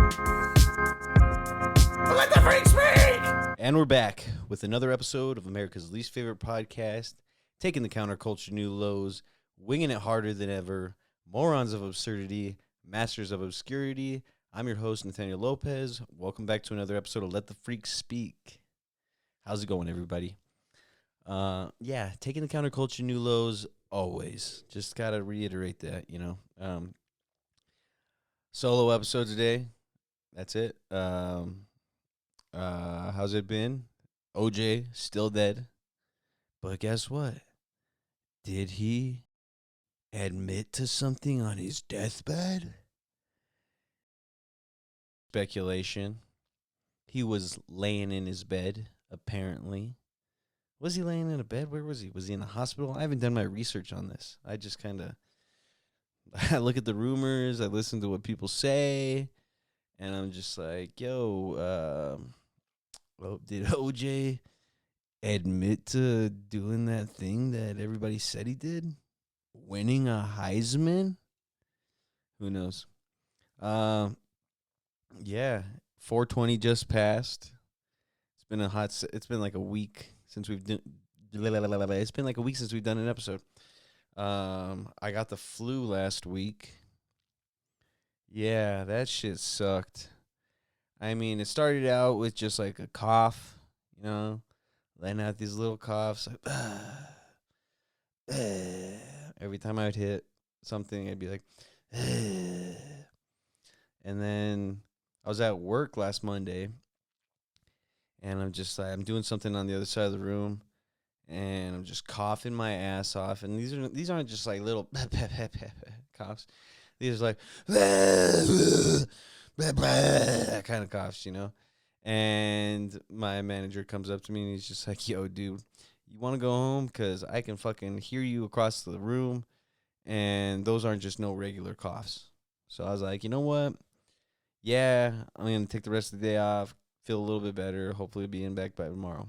Let the freak speak! And we're back with another episode of America's least favorite podcast, taking the counterculture to new lows, winging it harder than ever, morons of absurdity, masters of obscurity. I'm your host, Nathaniel Lopez. Welcome back to another episode of Let the Freak Speak. How's it going, everybody? Taking the counterculture to new lows, always. Just gotta reiterate that, Solo episode today. That's it. How's it been? OJ still dead. But guess what? Did he admit to something on his deathbed? Speculation. He was laying in his bed, apparently. Was he laying in a bed? Where was he? Was he in the hospital? I haven't done my research on this. I just kind of I look at the rumors, I listen to what people say, and I'm just like, well, did OJ admit to doing that thing that everybody said he did? Winning a Heisman? Who knows? 420 just passed. It's been like a week since we've done an episode. I got the flu last week. Yeah, that shit sucked. I mean, it started out with just like a cough, letting out these little coughs. Like, every time I would hit something, I'd be like, and then I was at work last Monday, and I'm just like, I'm doing something on the other side of the room, and I'm just coughing my ass off. And these aren't just like little coughs. These are like kind of coughs, And my manager comes up to me and he's just like, "Yo, dude, you want to go home? Because I can fucking hear you across the room, and those aren't just no regular coughs." So I was like, you know what? Yeah, I'm going to take the rest of the day off, feel a little bit better, hopefully be back by tomorrow.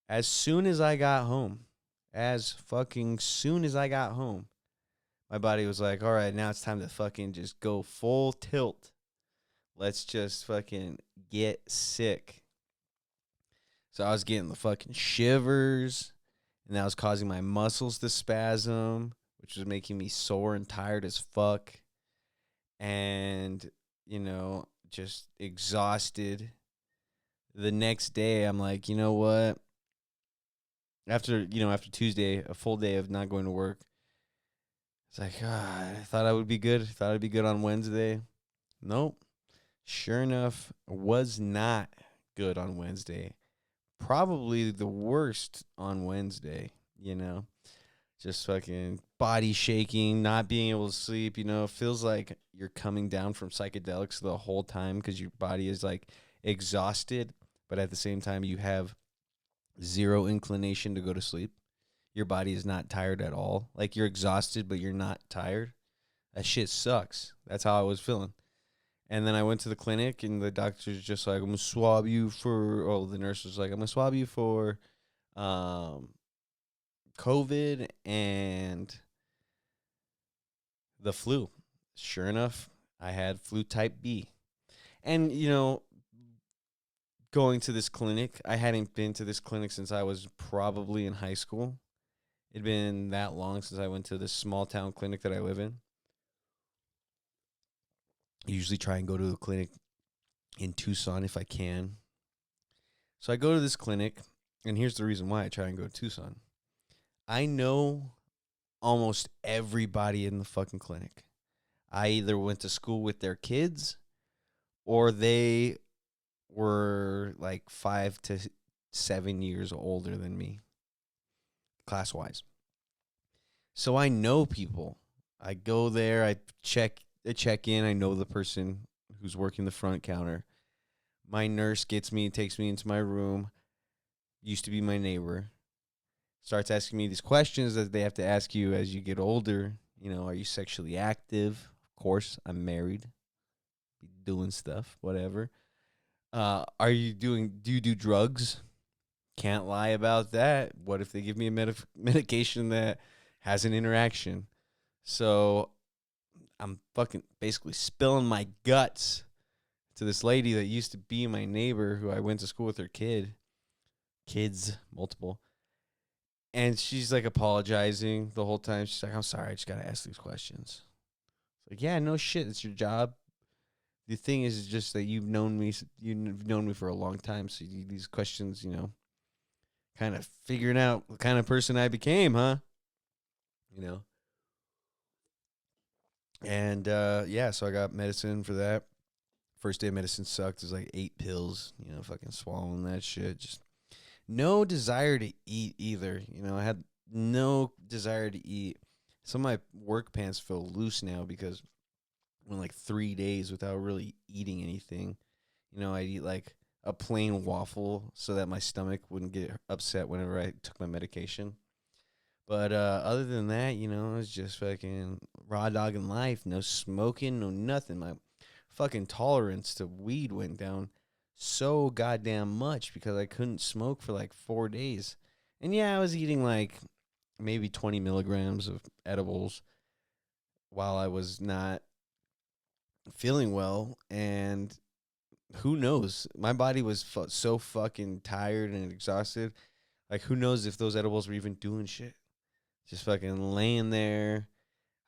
As soon as I got home, my body was like, all right, now it's time to fucking just go full tilt. Let's just fucking get sick. So I was getting the fucking shivers, and that was causing my muscles to spasm, which was making me sore and tired as fuck. And, just exhausted. The next day, I'm like, you know what? After Tuesday, a full day of not going to work, it's like, I thought I would be good. Thought I'd be good on Wednesday. Nope. Sure enough, was not good on Wednesday. Probably the worst on Wednesday, Just fucking body shaking, not being able to sleep, Feels like you're coming down from psychedelics the whole time because your body is, like, exhausted. But at the same time, you have zero inclination to go to sleep. Your body is not tired at all. Like, you're exhausted, but you're not tired. That shit sucks. That's how I was feeling. And then I went to the clinic, and the doctor's just like, I'm going to swab you for, the nurse was like, I'm going to swab you for COVID and the flu. Sure enough, I had flu type B. And, going to this clinic, I hadn't been to this clinic since I was probably in high school. It'd been that long since I went to this small town clinic that I live in. I usually try and go to a clinic in Tucson if I can. So I go to this clinic, and here's the reason why I try and go to Tucson. I know almost everybody in the fucking clinic. I either went to school with their kids, or they were like 5 to 7 years older than me, class-wise. So I know people. I go there, I check in, I know the person who's working the front counter. My nurse takes me into my room, used to be my neighbor, starts asking me these questions that they have to ask you as you get older. Are you sexually active? Of course, I'm married, doing stuff, whatever. Do you do drugs? Can't lie about that. What if they give me a medication that has an interaction? So I'm fucking basically spilling my guts to this lady that used to be my neighbor who I went to school with her kids, multiple. And she's like apologizing the whole time. She's like, I'm sorry, I just got to ask these questions. It's like, yeah, no shit. It's your job. The thing is just that you've known me for a long time. So these questions, kind of figuring out what kind of person I became, huh? And yeah, so I got medicine for that. First day of medicine sucked. It was like 8 pills, fucking swallowing that shit. Just no desire to eat either. I had no desire to eat. Some of my work pants feel loose now because went like 3 days without really eating anything. I'd eat like a plain waffle so that my stomach wouldn't get upset whenever I took my medication. But other than that, it was just fucking raw dogging life. No smoking, no nothing. My fucking tolerance to weed went down so goddamn much because I couldn't smoke for like 4 days. And yeah, I was eating like maybe 20 milligrams of edibles while I was not feeling well. And who knows? My body was so fucking tired and exhausted. Like, who knows if those edibles were even doing shit? Just fucking laying there.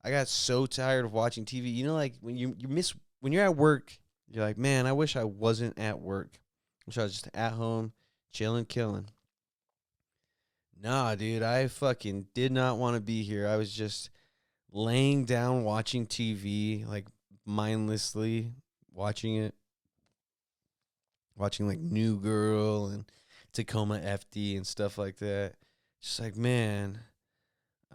I got so tired of watching TV. Like when you miss when you're at work, you're like, man, I wish I wasn't at work. I wish I was just at home, chilling, killing. Nah, dude, I fucking did not want to be here. I was just laying down watching TV, like mindlessly watching it, watching like New Girl and Tacoma FD and stuff like that. Just like, man,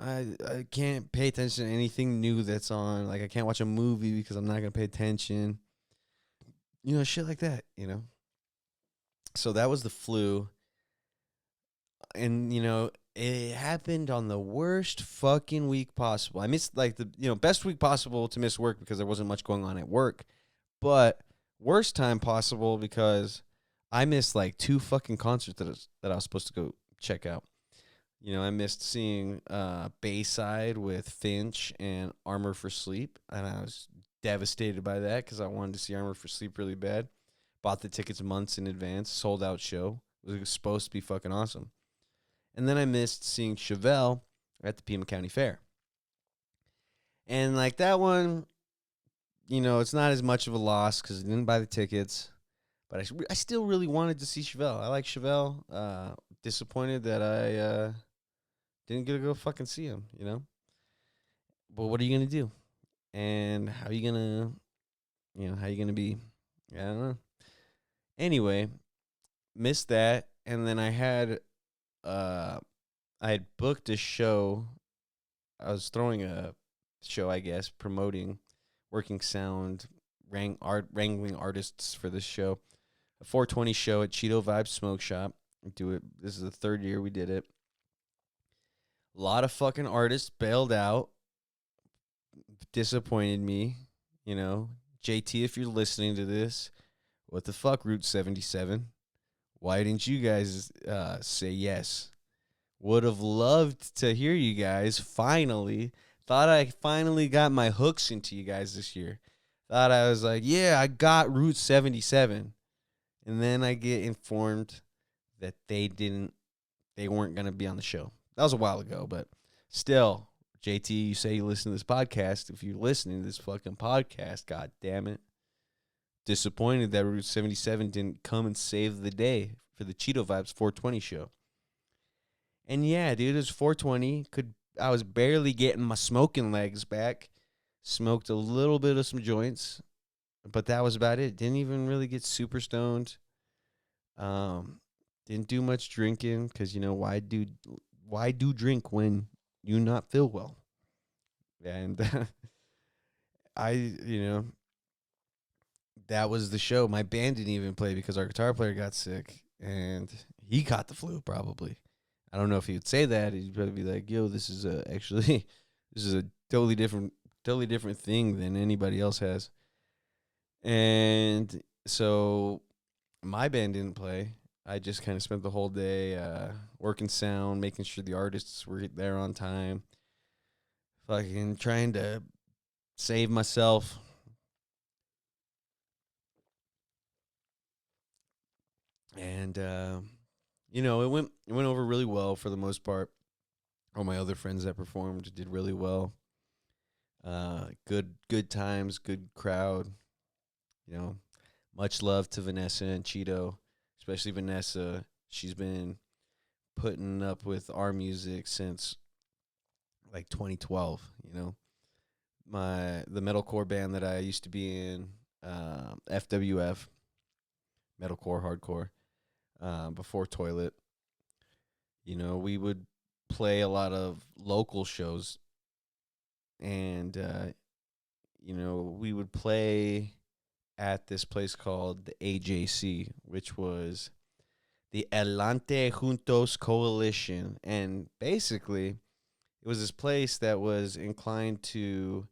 I can't pay attention to anything new that's on. Like, I can't watch a movie because I'm not going to pay attention. Shit like that, So that was the flu. And, it happened on the worst fucking week possible. I missed, like, the, best week possible to miss work because there wasn't much going on at work. But worst time possible because I missed, like, 2 fucking concerts that I was supposed to go check out. I missed seeing Bayside with Finch and Armor for Sleep, and I was devastated by that because I wanted to see Armor for Sleep really bad. Bought the tickets months in advance, sold out show. It was supposed to be fucking awesome. And then I missed seeing Chevelle at the Pima County Fair. And like that one, it's not as much of a loss because I didn't buy the tickets, but I still really wanted to see Chevelle. I like Chevelle. Disappointed that I didn't get to go fucking see him, But what are you gonna do? And how are you gonna be? I don't know. Anyway, missed that, and then I had booked a show. I was throwing a show, I guess, promoting Working Sound, wrangling artists for this show. A 420 show at Cheeto Vibes Smoke Shop. Do it. This is the 3rd year we did it. A lot of fucking artists bailed out. Disappointed me. JT, if you're listening to this, what the fuck, Route 77? Why didn't you guys say yes? Would have loved to hear you guys finally. Thought I finally got my hooks into you guys this year. Thought I was like, yeah, I got Route 77. And then I get informed that they weren't going to be on the show. That was a while ago, but still, JT, you say you listen to this podcast. If you're listening to this fucking podcast, god damn it. Disappointed that Route 77 didn't come and save the day for the Cheeto Vibes 420 show. And yeah, dude, it was 420. I was barely getting my smoking legs back. Smoked a little bit of some joints, but that was about it. Didn't even really get super stoned. Didn't do much drinking because, why do drink when you not feel well? And that was the show. My band didn't even play because our guitar player got sick and he caught the flu probably. I don't know if he would say that. He'd probably be like, yo, this is a totally different thing than anybody else has. And so my band didn't play. I just kind of spent the whole day working sound, making sure the artists were there on time, fucking trying to save myself. And it went over really well for the most part. All my other friends that performed did really well. Good times, good crowd. You know, much love to Vanessa and Cheeto, especially Vanessa. She's been putting up with our music since like 2012. The metalcore band that I used to be in, FWF, metalcore hardcore, before Toilet. We would play a lot of local shows, and we would play at this place called the AJC, which was the Adelante Juntos Coalition. And basically, it was this place that was inclined to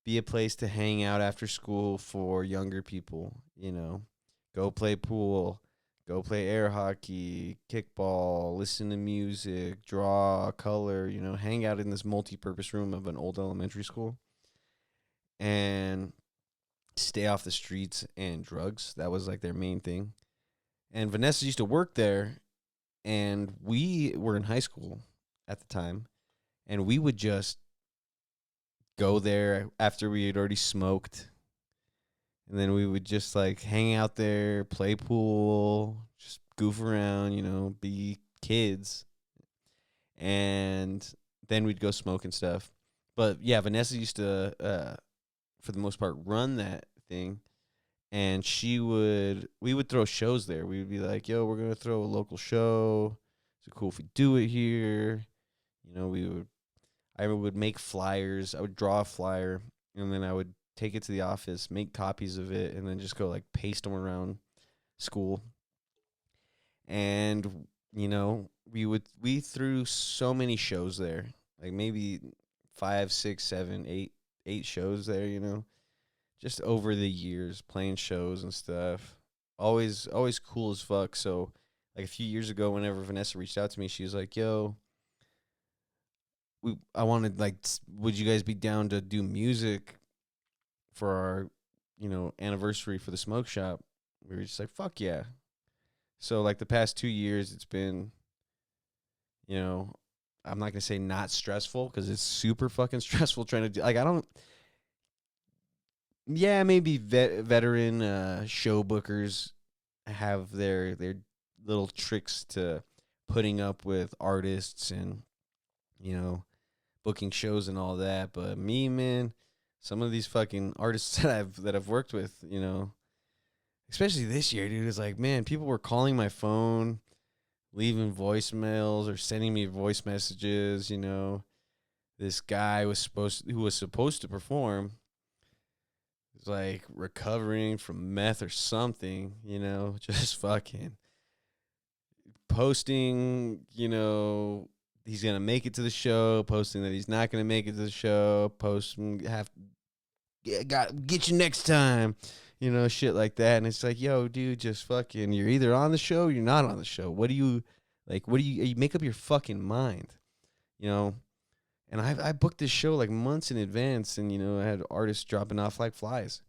be a place to hang out after school for younger people, go play pool, go play air hockey, kickball, listen to music, draw, color, hang out in this multi-purpose room of an old elementary school and stay off the streets and drugs. That was like their main thing. And Vanessa used to work there, and we were in high school at the time, and we would just go there after we had already smoked, and then we would just like hang out there, play pool, just goof around, be kids, and then we'd go smoke and stuff. But yeah, Vanessa used to, for the most part, run that thing. And we would throw shows there. We would be like, yo, we're going to throw a local show. Is it cool if we do it here? I would make flyers. I would draw a flyer, and then I would take it to the office, make copies of it, and then just go like paste them around school. And, we threw so many shows there, like maybe 5, 6, 7, 8 shows there, just over the years playing shows and stuff. Always cool as fuck. So like a few years ago, whenever Vanessa reached out to me, she was like, yo, I wanted like, would you guys be down to do music for our, anniversary for the smoke shop? We were just like, fuck yeah. So like the past 2 years, it's been, I'm not going to say not stressful, because it's super fucking stressful trying to do, like, maybe veteran show bookers have their little tricks to putting up with artists and, booking shows and all that. But me, man, some of these fucking artists that I've worked with, especially this year, dude, is like, man, people were calling my phone, leaving voicemails or sending me voice messages. This guy who was supposed to perform, was like recovering from meth or something, just fucking posting, he's gonna make it to the show, posting that he's not gonna make it to the show, posting get you next time, shit like that. And it's like, yo, dude, just fucking, you're either on the show or you're not on the show. What do you make up your fucking mind, And I booked this show like months in advance, and I had artists dropping off like flies.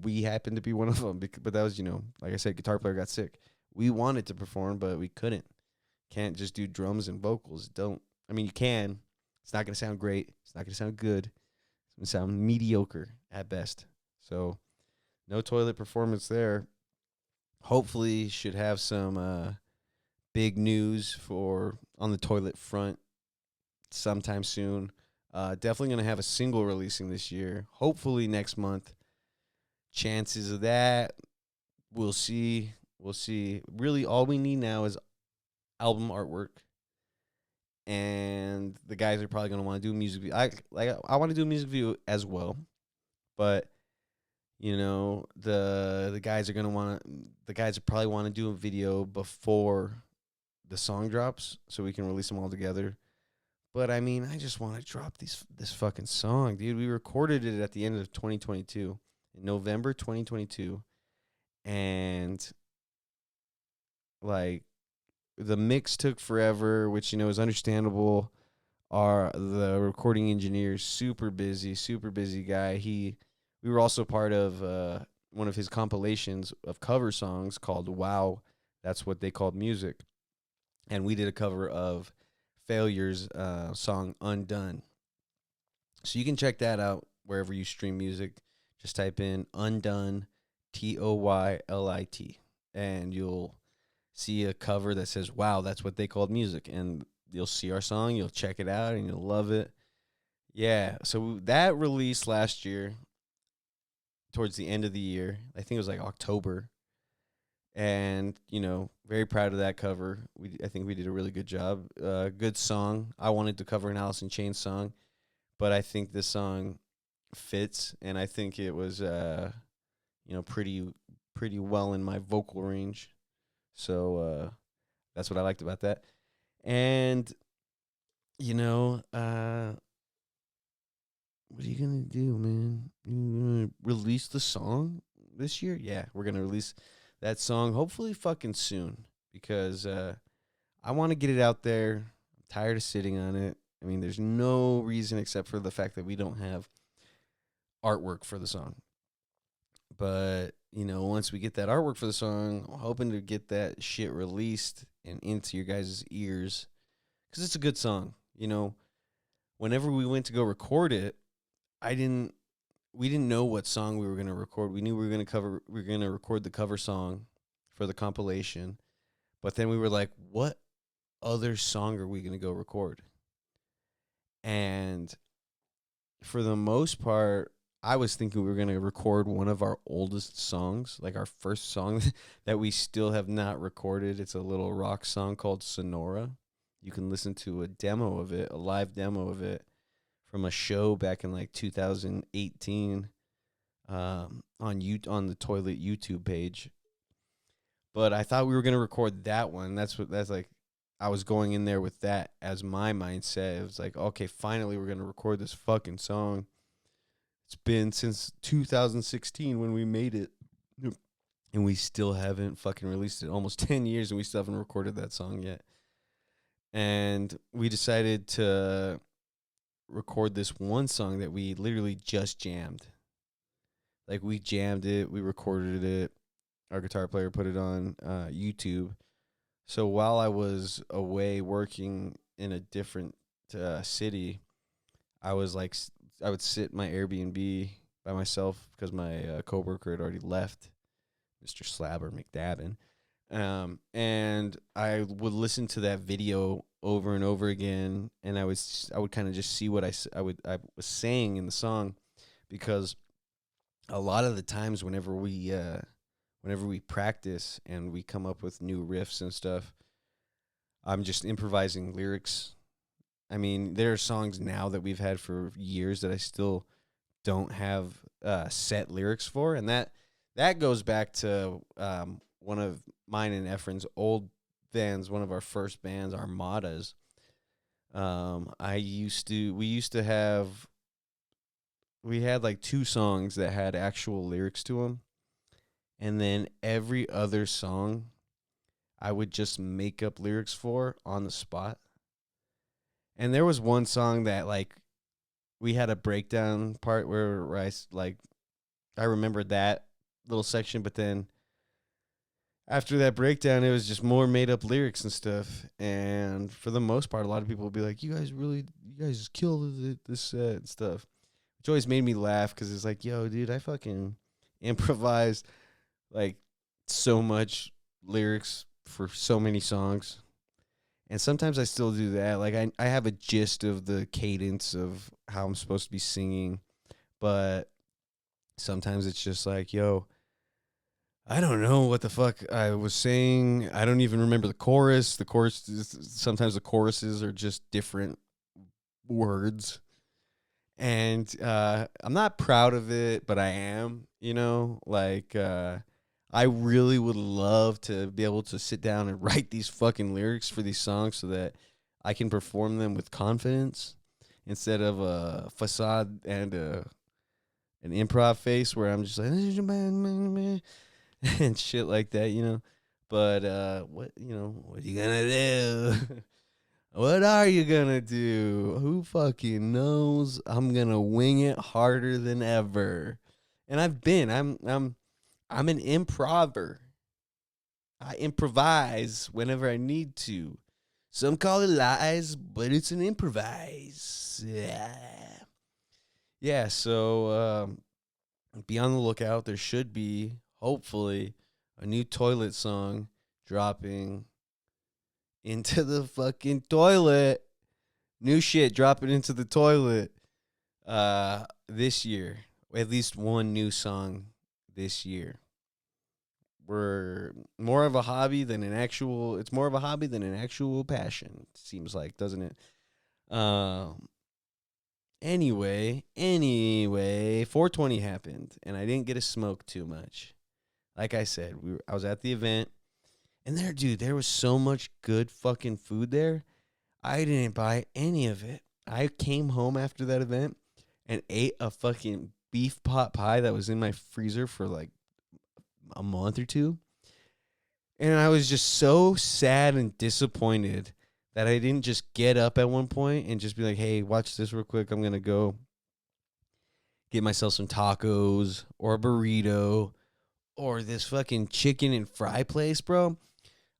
We happened to be one of them, but that was, like I said, guitar player got sick. We wanted to perform, but we couldn't. Can't just do drums and vocals. You can. It's not going to sound great. It's not going to sound good. It's going to sound mediocre at best. So, no Toilet performance there. Hopefully, should have some big news on the Toilet front sometime soon. Definitely going to have a single releasing this year. Hopefully next month. Chances of that, we'll see. Really, all we need now is album artwork, and the guys are probably gonna want to do a music video. I want to do a music video as well, but the guys are probably want to do a video before the song drops, so we can release them all together. But I just want to drop this fucking song, dude. We recorded it at the end of 2022, in November 2022, and like, the mix took forever, which is understandable. The recording engineer, super busy guy. We were also part of one of his compilations of cover songs called Wow That's What They Called Music. And we did a cover of Failure's song Undone. So you can check that out wherever you stream music. Just type in Undone, Toylit, and you'll see a cover that says, wow, that's what they called music. And you'll see our song, you'll check it out, and you'll love it. Yeah, so that released last year, towards the end of the year. I think it was like October. And, very proud of that cover. I think we did a really good job. Good song. I wanted to cover an Alice in Chains song, but I think this song fits, and I think it was, pretty well in my vocal range. So that's what I liked about that. And, what are you going to do, man? You going to release the song this year? Yeah, we're going to release that song hopefully fucking soon, because I want to get it out there. I'm tired of sitting on it. I mean, there's no reason except for the fact that we don't have artwork for the song. But, once we get that artwork for the song, I'm hoping to get that shit released and into your guys' ears, because it's a good song. Whenever we went to go record it, we didn't know what song we were going to record. We knew we were going to record the cover song for the compilation. But then we were like, what other song are we going to go record? And for the most part, I was thinking we were going to record one of our oldest songs, like our first song that we still have not recorded. It's a little rock song called Sonora. You can listen to a demo of it, a live demo of it, from a show back in like 2018 on the Toilet YouTube page. But I thought we were going to record that one. That's like, I was going in there with that as my mindset. It was like, okay, finally we're going to record this fucking song. It's been since 2016 when we made it, and we still haven't fucking released it. Almost 10 years, and we still haven't recorded that song yet. And we decided to record this one song that we literally just jammed. Like, we jammed it, we recorded it, our guitar player put it on YouTube. So while I was away working in a different city, I was like, I would sit in my Airbnb by myself because my coworker had already left, Mr. Slabber McDavin. And I would listen to that video over and over again, and I would kind of just see what I was saying in the song, because a lot of the times whenever we practice and we come up with new riffs and stuff, I'm just improvising lyrics. I mean, there are songs now that we've had for years that I still don't have set lyrics for, and that goes back to one of mine and Efren's old bands, one of our first bands, Armadas. We had like 2 songs that had actual lyrics to them, and then every other song I would just make up lyrics for on the spot. And there was one song that, like, we had a breakdown part where I remembered that little section, but then after that breakdown, it was just more made up lyrics and stuff. And for the most part, a lot of people would be like, you guys killed this set and stuff. Which always made me laugh, because it's like, yo, dude, I fucking improvised like so much lyrics for so many songs. And sometimes I still do that. Like, I have a gist of the cadence of how I'm supposed to be singing, but sometimes it's just like, yo, I don't know what the fuck I was saying. I don't even remember the chorus. Sometimes the choruses are just different words. And I'm not proud of it, but I am, I really would love to be able to sit down and write these fucking lyrics for these songs so that I can perform them with confidence instead of a facade and an improv face where I'm just like, and shit like that. But what are you gonna do? What are you gonna do? Who fucking knows? I'm gonna wing it harder than ever. And I'm an improver. I improvise whenever I need to. Some call it lies, but it's an improvise. Yeah, so be on the lookout. There should be, hopefully, a new toilet song dropping into the fucking toilet. New shit dropping into the toilet this year. At least one new song this year. We're more of a hobby than an actual. It's more of a hobby than an actual passion. Seems like, doesn't it? Anyway, 420 happened, and I didn't get to smoke too much. Like I said, I was at the event, and there was so much good fucking food there. I didn't buy any of it. I came home after that event and ate a fucking beef pot pie that was in my freezer for like a month or two. And I was just so sad and disappointed that I didn't just get up at one point and just be like, hey, watch this real quick. I'm going to go get myself some tacos or a burrito or this fucking chicken and fry place, bro.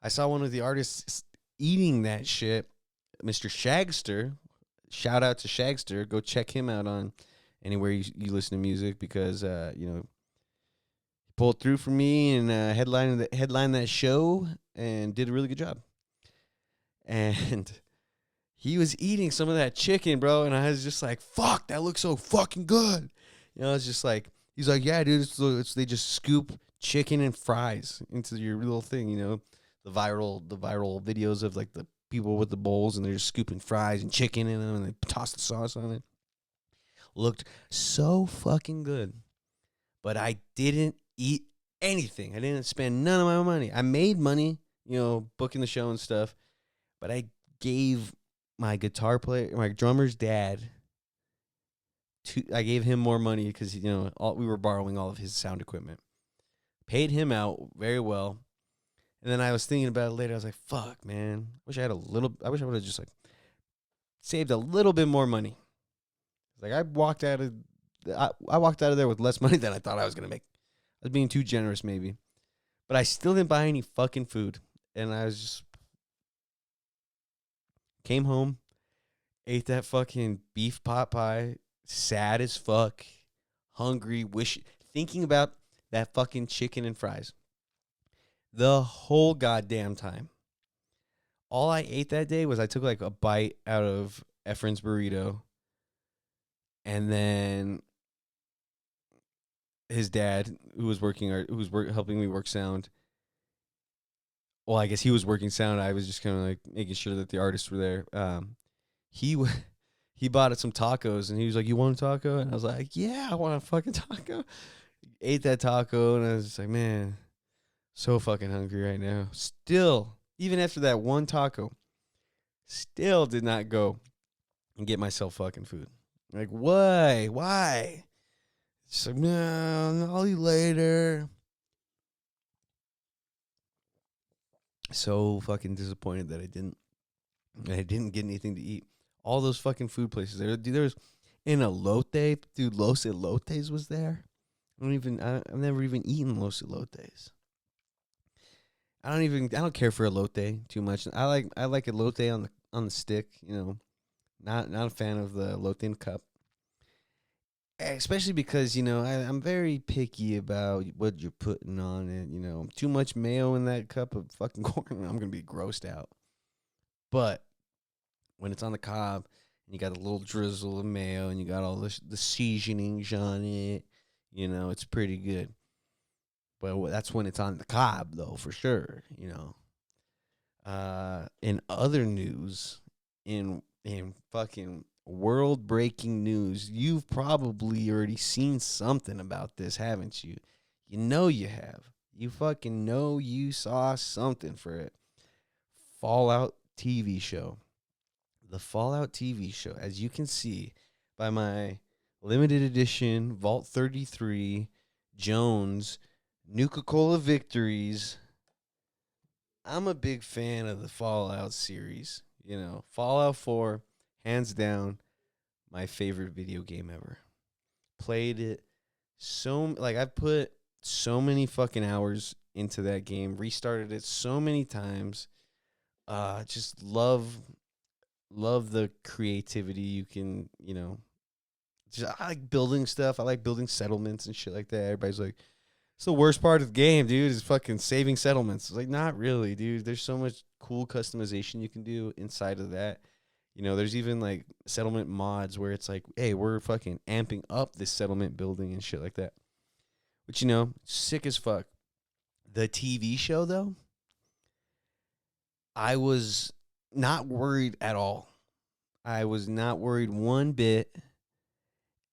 I saw one of the artists eating that shit, Mr. Shagster. Shout out to Shagster. Go check him out on anywhere you listen to music because, he pulled through for me and headlined that show and did a really good job. And he was eating some of that chicken, bro, and I was just like, fuck, that looks so fucking good. It's just like, he's like, yeah, dude, they just scoop chicken and fries into your little thing, the viral videos of like the people with the bowls and they're just scooping fries and chicken in them and they toss the sauce on it. Looked so fucking good. But I didn't eat anything. I didn't spend none of my money. I made money, booking the show and stuff. But I gave my guitar player, my drummer's dad, I gave him more money because, we were borrowing all of his sound equipment. Paid him out very well. And then I was thinking about it later. I was like, fuck, man. I wish I would have just like saved a little bit more money. Like I walked out of there with less money than I thought I was going to make. I was being too generous maybe. But I still didn't buy any fucking food. And I was just came home, ate that fucking beef pot pie, sad as fuck, hungry, thinking about that fucking chicken and fries. The whole goddamn time. All I ate that day was I took like a bite out of Efren's burrito. And then his dad, who was helping me work sound. Well, I guess he was working sound. I was just kind of like making sure that the artists were there. He bought some tacos and he was like, "You want a taco?" And I was like, "Yeah, I want a fucking taco." Ate that taco and I was just like, "Man, so fucking hungry right now." Still, even after that one taco, still did not go and get myself fucking food. Like, why? Why? It's like, no, I'll eat later. So fucking disappointed that I didn't get anything to eat. All those fucking food places there. Dude, there was in Elote, dude, Los Elotes was there. I've never even eaten Los Elotes. I don't care for elote too much. I like elote on the stick, Not a fan of the elote in cup. Especially because, I'm very picky about what you're putting on it, Too much mayo in that cup of fucking corn, I'm going to be grossed out. But when it's on the cob and you got a little drizzle of mayo and you got all the seasonings on it, it's pretty good. But that's when it's on the cob, though, for sure, In other news, in fucking world-breaking news, you've probably already seen something about this, haven't you? You know you have. You fucking know you saw something for it. Fallout TV show. The Fallout TV show, as you can see by my limited edition Vault 33 Jones Nuka-Cola victories. I'm a big fan of the Fallout series. Fallout 4, hands down, my favorite video game ever. Played it I've put so many fucking hours into that game. Restarted it so many times. Just love the creativity you can, just I like building stuff. I like building settlements and shit like that. Everybody's like, it's the worst part of the game, dude, is fucking saving settlements. It's like, not really, dude. There's so much cool customization you can do inside of that. There's even like settlement mods where it's like, hey, we're fucking amping up this settlement building and shit like that. Which, sick as fuck. The TV show, though, I was not worried at all. I was not worried one bit.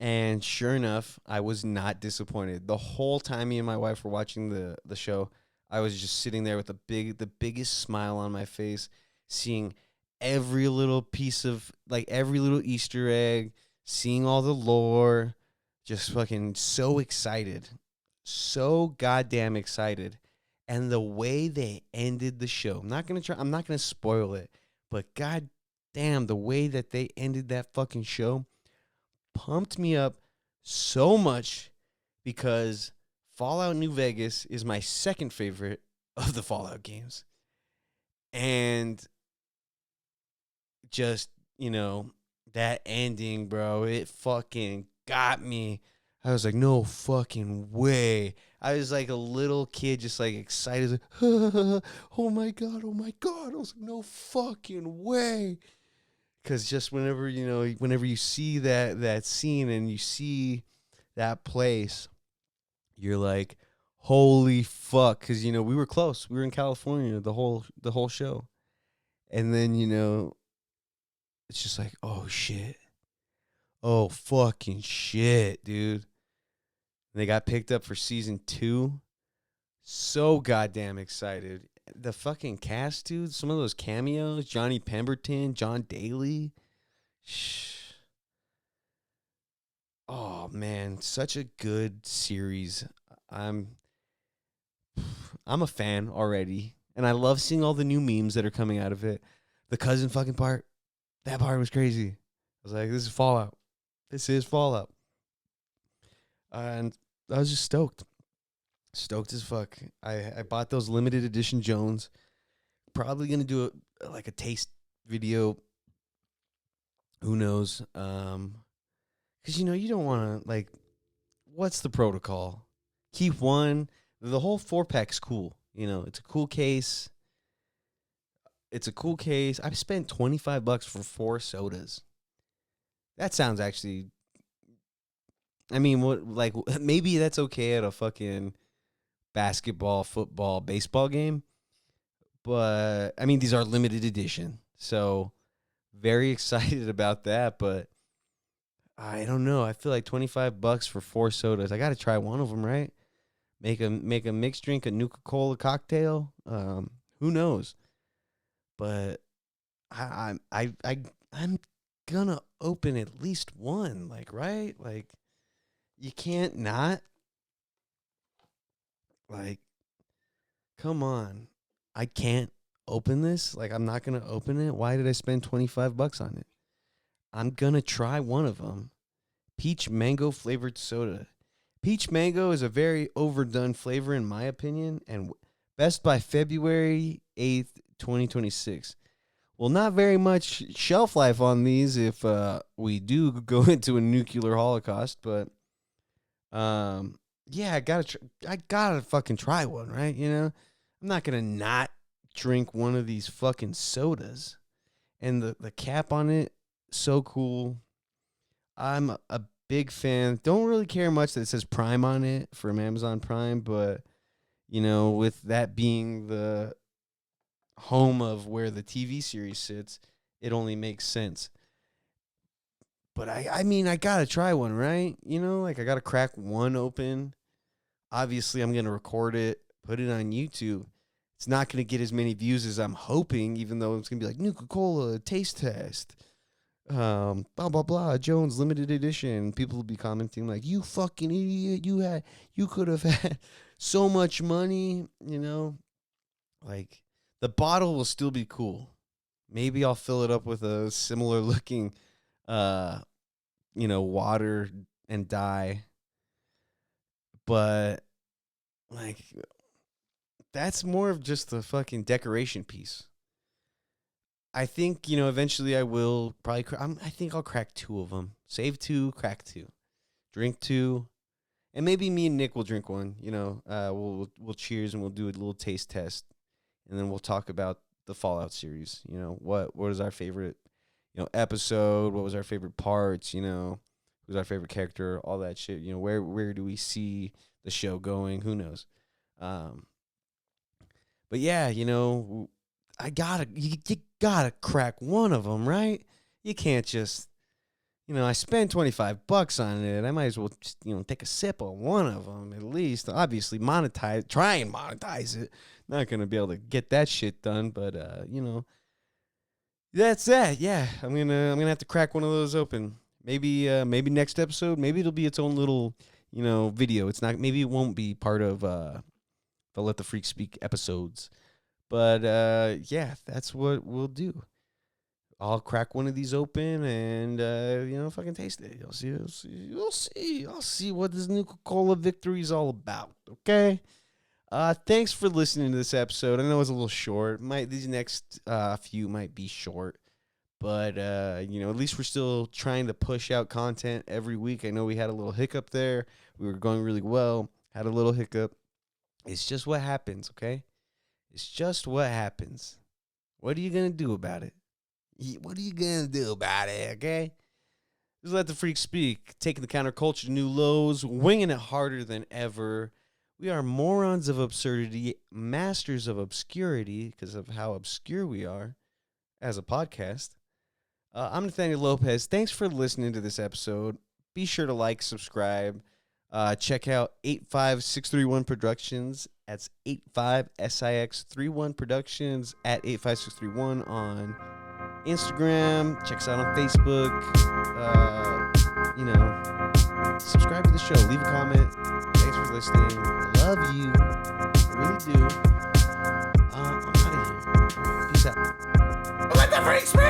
And sure enough, I was not disappointed. The whole time me and my wife were watching the show, I was just sitting there with the biggest smile on my face, seeing every little piece of, like, every little Easter egg, seeing all the lore, just fucking so excited. So goddamn excited. And the way they ended the show, I'm not gonna spoil it, but goddamn, the way that they ended that fucking show pumped me up so much, because Fallout New Vegas is my second favorite of the Fallout games. And just, that ending, bro, it fucking got me. I was like, no fucking way. I was like a little kid, just like excited, like, oh my God, oh my God. I was like, no fucking way. Because just whenever you see that scene and you see that place, you're like, holy fuck. Because we were close. We were in California the whole show, and then it's just like, oh shit, oh fucking shit, dude. They got picked up for season 2. So goddamn excited. The fucking cast, dude. Some of those cameos: Johnny Pemberton, John Daly. Oh man, such a good series. I'm I'm a fan already, and I love seeing all the new memes that are coming out of it. The cousin fucking part, that part was crazy. I was like, this is Fallout. This is Fallout. And I was just stoked. Stoked as fuck. I bought those limited edition Jones. Probably gonna do like a taste video. Who knows? Because, you don't want to, like, what's the protocol? Keep one. The whole 4-pack's cool. It's a cool case. I spent $25 for 4 sodas. That sounds actually, I mean, maybe that's okay at a fucking basketball, football, baseball game. But, I mean, these are limited edition. So, very excited about that. But I don't know. I feel like $25 for 4 sodas. I got to try one of them, right? Make a mixed drink, a Nuka-Cola cocktail. Who knows? But I'm gonna open at least one, like, right? Like, you can't not. Like, come on. I can't open this. Like, I'm not gonna open it. Why did I spend $25 on it? I'm gonna try one of them. Peach mango flavored soda. Peach mango is a very overdone flavor in my opinion, and best by February 8th, 2026. Well, not very much shelf life on these if we do go into a nuclear holocaust, but yeah, I gotta fucking try one, right? I'm not gonna not drink one of these fucking sodas. And the cap on it, so cool. I'm a big fan. Don't really care much that it says Prime on it from Amazon Prime, but with that being the home of where the TV series sits, it only makes sense. But I mean, I gotta try one, right? Like, I gotta crack one open. Obviously, I'm gonna record it, put it on YouTube. It's not gonna get as many views as I'm hoping, even though it's gonna be like Nuka-Cola taste test. Blah blah blah, Jones limited edition. People will be commenting like, you fucking idiot, you could have had so much money, like, the bottle will still be cool. Maybe I'll fill it up with a similar looking water and dye. But, like, that's more of just a fucking decoration piece. I think, eventually I will probably, I think I'll crack 2 of them. Save 2, crack 2. Drink 2. And maybe me and Nick will drink one, we'll cheers and we'll do a little taste test. And then we'll talk about the Fallout series. What is our favorite, episode? What was our favorite parts? Who's our favorite character? All that shit. Where do we see the show going? Who knows? But yeah, you gotta crack one of them, right? You can't just, I spent $25 on it. I might as well just, take a sip of one of them at least. Obviously, try and monetize it. Not gonna be able to get that shit done, but that's that. Yeah, I'm gonna have to crack one of those open. Maybe next episode. Maybe it'll be its own little, video. It's not. Maybe it won't be part of the Let the Freak Speak episodes. But yeah, that's what we'll do. I'll crack one of these open and fucking taste it. You'll see. I'll see what this Nuka-Cola victory is all about. Okay. Thanks for listening to this episode. I know it's a little short. These next few might be short, but at least we're still trying to push out content every week. I know we had a little hiccup there. We were going really well. Had a little hiccup. It's just what happens. Okay. It's just what happens. What are you going to do about it? Okay? Just let the freak speak. Taking the counterculture to new lows. Winging it harder than ever. We are morons of absurdity. Masters of obscurity. Because of how obscure we are as a podcast. I'm Nathaniel Lopez. Thanks for listening to this episode. Be sure to like, subscribe. Check out 85631 Productions. That's 85SIX31 Productions at 85631 on Instagram. Check us out on Facebook. Subscribe to the show. Leave a comment. Thanks for listening. Love you. I really do. I'm out of here. Peace out. Let the freak speak!